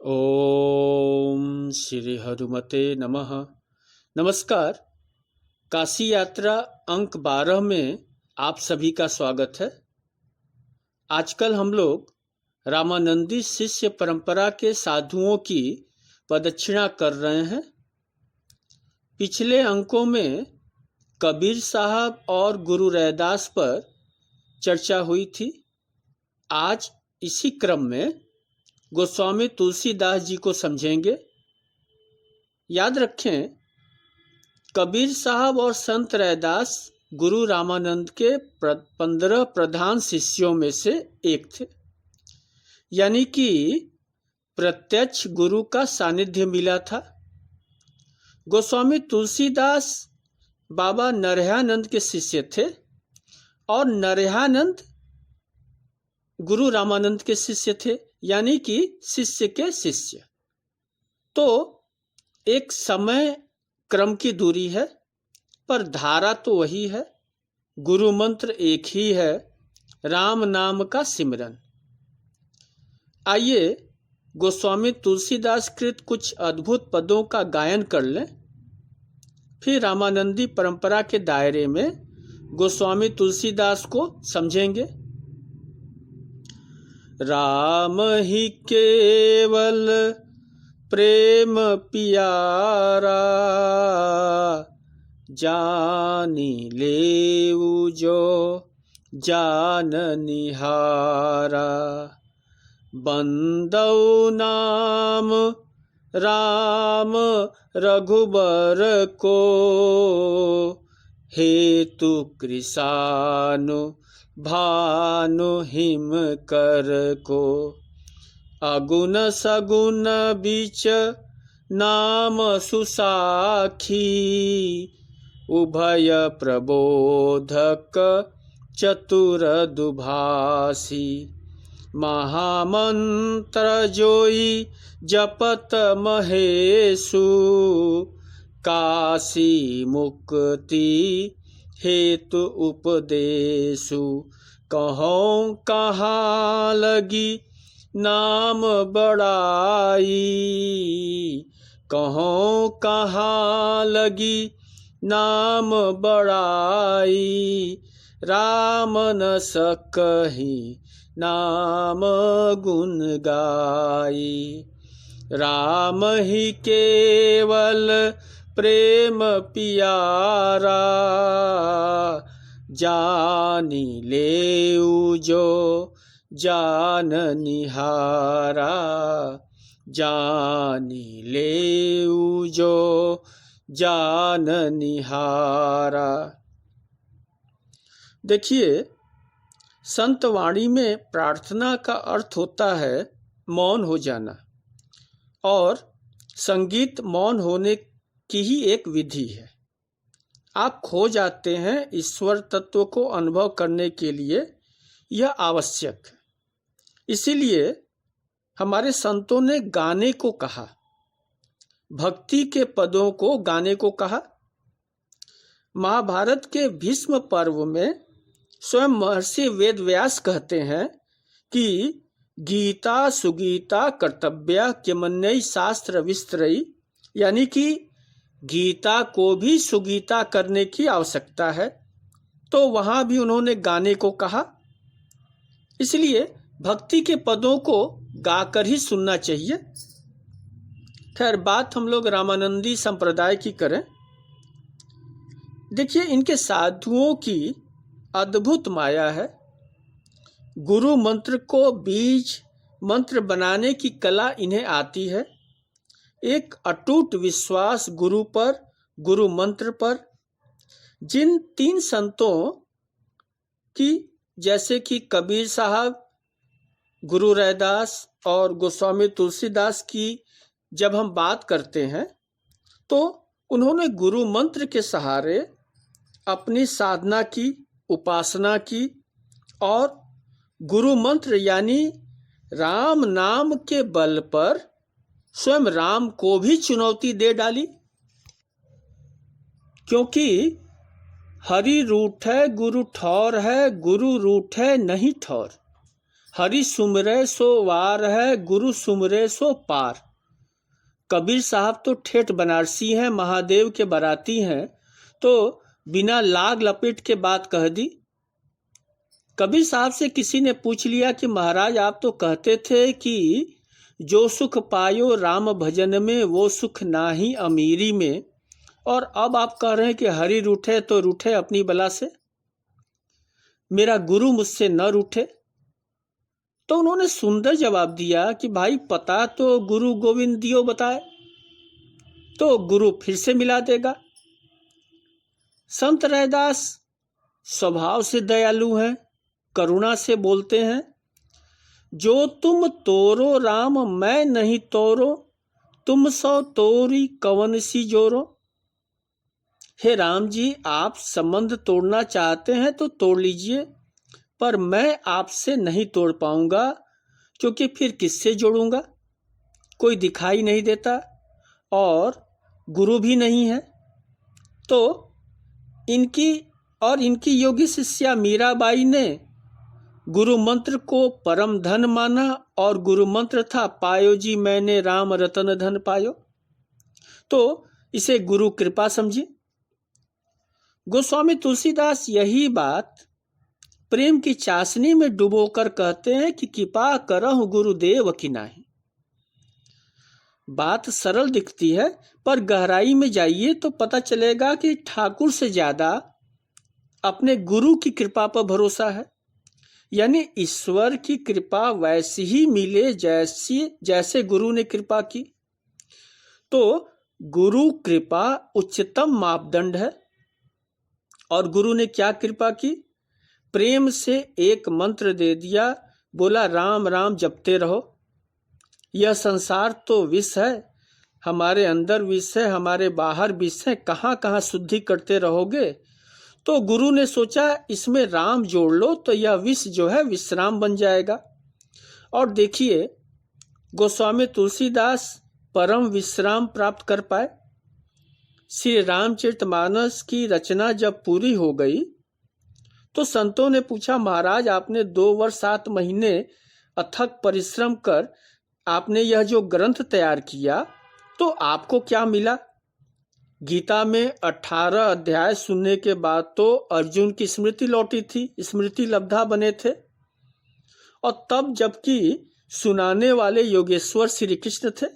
ओम श्री हनुमते नमः। नमस्कार। काशी यात्रा अंक 12 में आप सभी का स्वागत है। आजकल हम लोग रामानंदी शिष्य परंपरा के साधुओं की प्रदक्षिणा कर रहे हैं। पिछले अंकों में कबीर साहब और गुरु रैदास पर चर्चा हुई थी। आज इसी क्रम में गोस्वामी तुलसीदास जी को समझेंगे। याद रखें, कबीर साहब और संत रैदास गुरु रामानंद के 15 प्रधान शिष्यों में से एक थे, यानी कि प्रत्यक्ष गुरु का सानिध्य मिला था। गोस्वामी तुलसीदास बाबा नरहयानंद के शिष्य थे और नरहयानंद गुरु रामानंद के शिष्य थे, यानी कि शिष्य के शिष्य। तो एक समय क्रम की दूरी है, पर धारा तो वही है। गुरु मंत्र एक ही है, राम नाम का सिमरन। आइए गोस्वामी तुलसीदास कृत कुछ अद्भुत पदों का गायन कर लें, फिर रामानंदी परंपरा के दायरे में गोस्वामी तुलसीदास को समझेंगे। राम ही केवल प्रेम पियारा, जानी लेऊ जो जान निहारा। बंदौ नाम राम रघुबर को, हेतु कृसानु भानु हिम कर को। अगुन सगुन बीच नाम सुसाखी, उभय प्रबोधक चतुर दुभासी। महामंत्र जोई जपत महेशु, काशी मुक्ति हेतु उपदेशु। कहूँ कहाँ लगी नाम बड़ाई, कहूँ कहाँ लगी नाम बड़ाई। राम न सकहि नाम गुण गाई। राम ही केवल प्रेम पियारा, जानी लेऊ जो जान निहारा। जानी लेऊ जो जान निहारा। देखिए, संत वाणी में प्रार्थना का अर्थ होता है मौन हो जाना, और संगीत मौन होने की ही एक विधि है। आप खो जाते हैं ईश्वर तत्व को अनुभव करने के लिए, यह आवश्यक है। इसीलिए हमारे संतों ने गाने को कहा, भक्ति के पदों को गाने को कहा। महाभारत के भीष्म पर्व में स्वयं महर्षि वेदव्यास कहते हैं कि गीता सुगीता कर्तव्या किमन्यई शास्त्र विस्तरई, यानी कि गीता को भी सुगीता करने की आवश्यकता है। तो वहाँ भी उन्होंने गाने को कहा। इसलिए भक्ति के पदों को गाकर ही सुनना चाहिए। खैर, बात हम लोग रामानंदी संप्रदाय की करें। देखिए, इनके साधुओं की अद्भुत माया है। गुरु मंत्र को बीज मंत्र बनाने की कला इन्हें आती है। एक अटूट विश्वास गुरु पर, गुरु मंत्र पर। जिन 3 संतों की, जैसे कि कबीर साहब, गुरु रैदास और गोस्वामी तुलसीदास की जब हम बात करते हैं, तो उन्होंने गुरु मंत्र के सहारे अपनी साधना की, उपासना की, और गुरु मंत्र यानी राम नाम के बल पर स्वयं राम को भी चुनौती दे डाली। क्योंकि हरि रूठ है गुरु ठौर है, गुरु रूठ है नहीं ठौर। हरि सुमरे सो वार है, गुरु सुमरे सो पार। कबीर साहब तो ठेठ बनारसी हैं, महादेव के बाराती हैं, तो बिना लाग लपेट के बात कह दी। कबीर साहब से किसी ने पूछ लिया कि महाराज आप तो कहते थे कि जो सुख पायो राम भजन में वो सुख नाही अमीरी में, और अब आप कह रहे हैं कि हरि रूठे तो रूठे अपनी बला से, मेरा गुरु मुझसे न रूठे। तो उन्होंने सुंदर जवाब दिया कि भाई पता तो गुरु गोविंद दियो बताए, तो गुरु फिर से मिला देगा। संत रैदास स्वभाव से दयालु हैं, करुणा से बोलते हैं, जो तुम तोरो राम मैं नहीं तोरो, तुम सो तोरी कवन सी जोरो। हे राम जी, आप संबंध तोड़ना चाहते हैं तो तोड़ लीजिए, पर मैं आपसे नहीं तोड़ पाऊंगा, क्योंकि फिर किससे जोड़ूंगा? कोई दिखाई नहीं देता और गुरु भी नहीं है। तो इनकी योगी शिष्या मीराबाई ने गुरु मंत्र को परम धन माना, और गुरु मंत्र था पायो जी मैंने राम रतन धन पायो, तो इसे गुरु कृपा समझी। गोस्वामी तुलसीदास यही बात प्रेम की चाशनी में डुबोकर कहते हैं कि कृपा करहु गुरुदेव की नाही। बात सरल दिखती है, पर गहराई में जाइए तो पता चलेगा कि ठाकुर से ज्यादा अपने गुरु की कृपा पर भरोसा है। यानी ईश्वर की कृपा वैसी ही मिले जैसे गुरु ने कृपा की। तो गुरु कृपा उच्चतम मापदंड है। और गुरु ने क्या कृपा की? प्रेम से एक मंत्र दे दिया, बोला राम राम जपते रहो। यह संसार तो विष है, हमारे अंदर विष है, हमारे बाहर विष है, कहाँ कहाँ शुद्धि करते रहोगे। तो गुरु ने सोचा इसमें राम जोड़ लो तो यह विष जो है विश्राम बन जाएगा। और देखिए गोस्वामी तुलसीदास परम विश्राम प्राप्त कर पाए। श्री रामचरितमानस की रचना जब पूरी हो गई तो संतों ने पूछा, महाराज आपने 2 वर्ष 7 महीने अथक परिश्रम कर आपने यह जो ग्रंथ तैयार किया, तो आपको क्या मिला? गीता में 18 अध्याय सुनने के बाद तो अर्जुन की स्मृति लौटी थी, स्मृति लब्धा बने थे, और तब जबकि सुनाने वाले योगेश्वर श्री कृष्ण थे।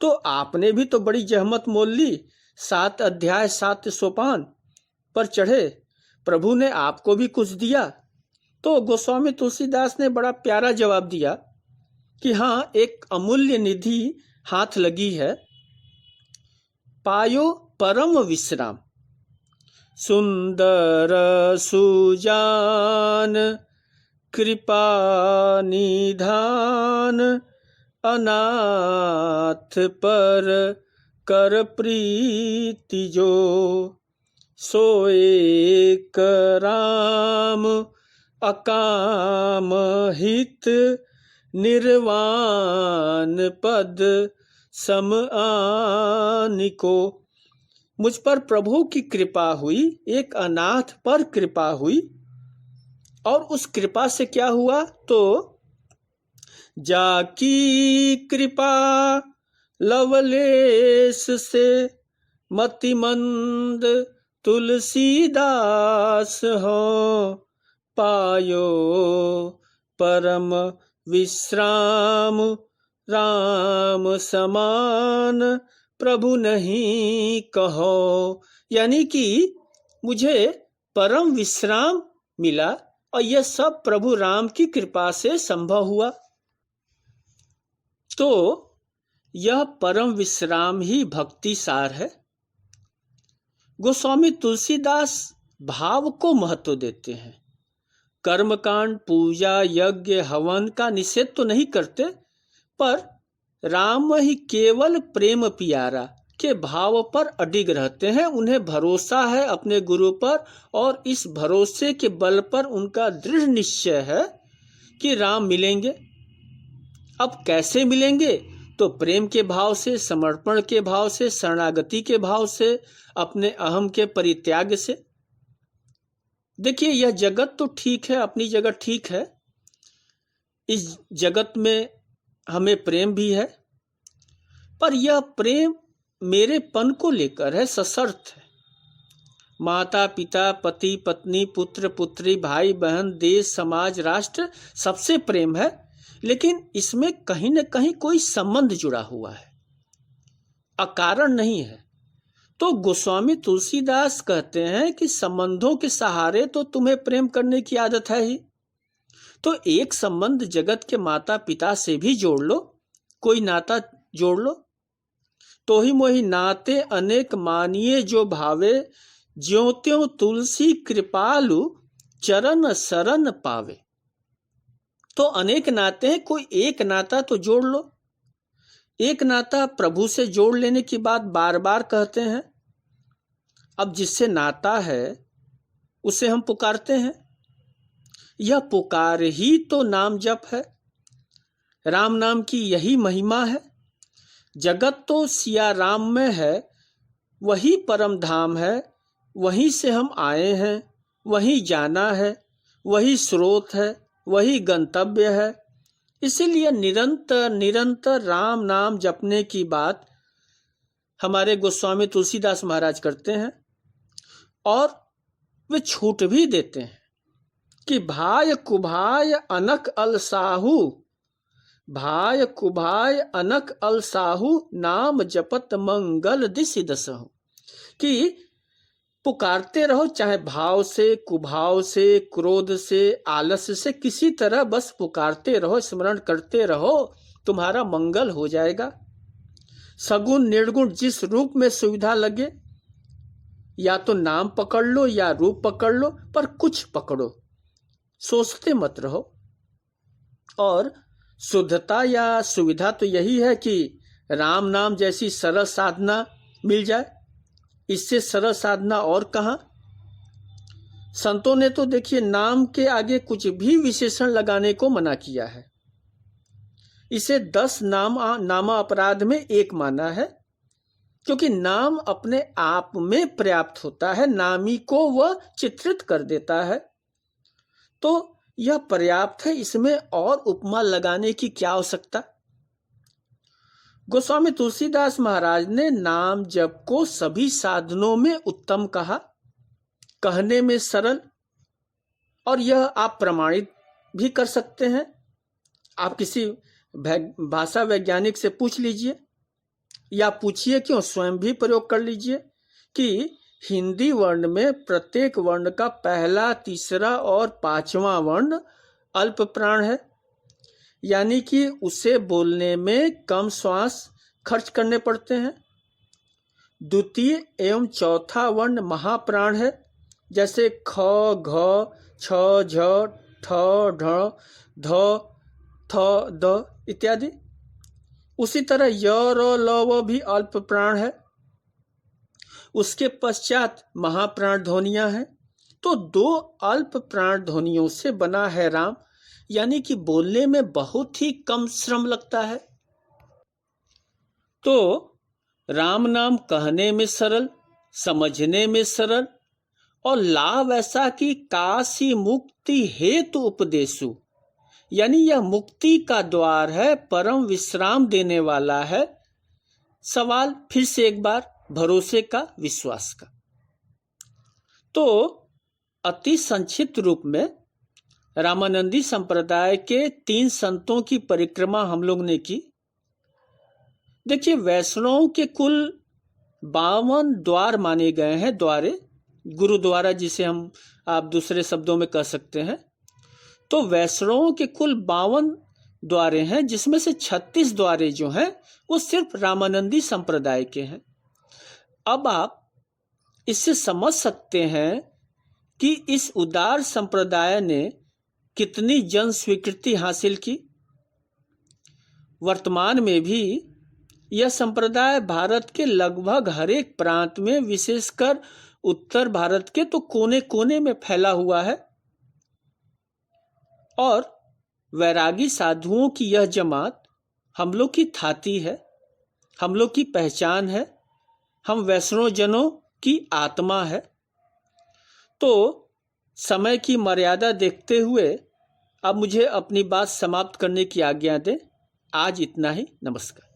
तो आपने भी तो बड़ी जहमत मोल ली, 7 अध्याय 7 सोपान पर चढ़े, प्रभु ने आपको भी कुछ दिया। तो गोस्वामी तुलसीदास ने बड़ा प्यारा जवाब दिया कि हाँ, एक अमूल्य निधि हाथ लगी है, पायो परम विश्राम। सुंदर सुजान कृपा निधान, अनाथ पर कर प्रीति जो, सोए राम अकाम हित, निर्वाण पद सम आनिको। मुझ पर प्रभु की कृपा हुई, एक अनाथ पर कृपा हुई, और उस कृपा से क्या हुआ? तो जाकी कृपा लवलेश से, मतिमंद तुलसीदास हो, पायो परम विश्राम, राम समान प्रभु नहीं कहो। यानी कि मुझे परम विश्राम मिला, और यह सब प्रभु राम की कृपा से संभव हुआ। तो यह परम विश्राम ही भक्ति सार है। गोस्वामी तुलसीदास भाव को महत्व देते हैं। कर्मकांड, पूजा, यज्ञ, हवन का निषेध तो नहीं करते, पर राम ही केवल प्रेम प्यारा के भाव पर अडिग रहते हैं। उन्हें भरोसा है अपने गुरु पर, और इस भरोसे के बल पर उनका दृढ़ निश्चय है कि राम मिलेंगे। अब कैसे मिलेंगे? तो प्रेम के भाव से, समर्पण के भाव से, शरणागति के भाव से, अपने अहम के परित्याग से। देखिए यह जगत तो ठीक है, अपनी जगह ठीक है, इस जगत में हमें प्रेम भी है, पर यह प्रेम मेरेपन को लेकर है, सशर्त है। माता पिता, पति पत्नी, पुत्र पुत्री, भाई बहन, देश समाज, राष्ट्र, सबसे प्रेम है, लेकिन इसमें कहीं न कहीं कोई संबंध जुड़ा हुआ है, अकारण नहीं है। तो गोस्वामी तुलसीदास कहते हैं कि संबंधों के सहारे तो तुम्हें प्रेम करने की आदत है ही, तो एक संबंध जगत के माता पिता से भी जोड़ लो, कोई नाता जोड़ लो। तो ही मोहि नाते अनेक मानिए जो भावे, ज्यों त्यों तुलसी कृपालु चरण शरण पावे। तो अनेक नाते हैं, कोई एक नाता तो जोड़ लो। एक नाता प्रभु से जोड़ लेने की बात बार बार कहते हैं। अब जिससे नाता है उसे हम पुकारते हैं, यह पुकार ही तो नाम जप है। राम नाम की यही महिमा है। जगत तो सिया राम में है, वही परम धाम है, वहीं से हम आए हैं, वहीं जाना है, वही स्रोत है, वही गंतव्य है। इसीलिए निरंतर निरंतर राम नाम जपने की बात हमारे गोस्वामी तुलसीदास महाराज करते हैं, और वे छूट भी देते हैं कि भाय कुभाय अनक अलसाहू, भाय कुभाय अनक अलसाहू, नाम जपत मंगल दिसि दसहु। कि पुकारते रहो, चाहे भाव से, कुभाव से, क्रोध से, आलस से, किसी तरह बस पुकारते रहो, स्मरण करते रहो, तुम्हारा मंगल हो जाएगा। सगुण निर्गुण जिस रूप में सुविधा लगे, या तो नाम पकड़ लो या रूप पकड़ लो, पर कुछ पकड़ो, सोचते मत रहो। और शुद्धता या सुविधा तो यही है कि राम नाम जैसी सरल साधना मिल जाए, इससे सरल साधना और कहाँ। संतों ने तो देखिए नाम के आगे कुछ भी विशेषण लगाने को मना किया है। इसे 10 नामा अपराध में एक माना है, क्योंकि नाम अपने आप में पर्याप्त होता है, नामी को वह चित्रित कर देता है, तो यह पर्याप्त है, इसमें और उपमा लगाने की क्या आवश्यकता। गोस्वामी तुलसीदास महाराज ने नाम जप को सभी साधनों में उत्तम कहा, कहने में सरल, और यह आप प्रमाणित भी कर सकते हैं। आप किसी भाषा वैज्ञानिक से पूछ लीजिए, या पूछिए क्यों, स्वयं भी प्रयोग कर लीजिए कि हिंदी वर्ण में प्रत्येक वर्ण का पहला, तीसरा और 5वां वर्ण अल्प प्राण है, यानी कि उसे बोलने में कम श्वास खर्च करने पड़ते हैं। द्वितीय एवं चौथा वर्ण महाप्राण है, जैसे ख, घ, छ, झ, ठ, ढ, ध, थ, द इत्यादि। उसी तरह य, र, ल, व भी अल्प प्राण है। उसके पश्चात महाप्राण ध्वनियां हैं। तो 2 अल्प प्राण ध्वनियों से बना है राम, यानी कि बोलने में बहुत ही कम श्रम लगता है। तो राम नाम कहने में सरल, समझने में सरल, और लाभ ऐसा कि काशी मुक्ति हेतु उपदेशु, यानी यह मुक्ति का द्वार है, परम विश्राम देने वाला है। सवाल फिर से एक बार, भरोसे का, विश्वास का। तो अति संक्षिप्त रूप में रामानंदी संप्रदाय के 3 संतों की परिक्रमा हम लोग ने की। देखिए, वैष्णव के कुल 52 द्वार माने गए हैं, द्वारे, गुरुद्वारा जिसे हम आप दूसरे शब्दों में कह सकते हैं। तो वैष्णवों के कुल 52 द्वारे हैं, जिसमें से 36 द्वारे जो हैं वो सिर्फ रामानंदी संप्रदाय के हैं। अब आप इससे समझ सकते हैं कि इस उदार संप्रदाय ने कितनी जन स्वीकृति हासिल की। वर्तमान में भी यह संप्रदाय भारत के लगभग हर एक प्रांत में, विशेषकर उत्तर भारत के तो कोने कोने में फैला हुआ है। और वैरागी साधुओं की यह जमात हम लोग की थाती है, हम लोग की पहचान है, हम वैष्णव जनों की आत्मा है। तो समय की मर्यादा देखते हुए अब मुझे अपनी बात समाप्त करने की आज्ञा दें। आज इतना ही। नमस्कार।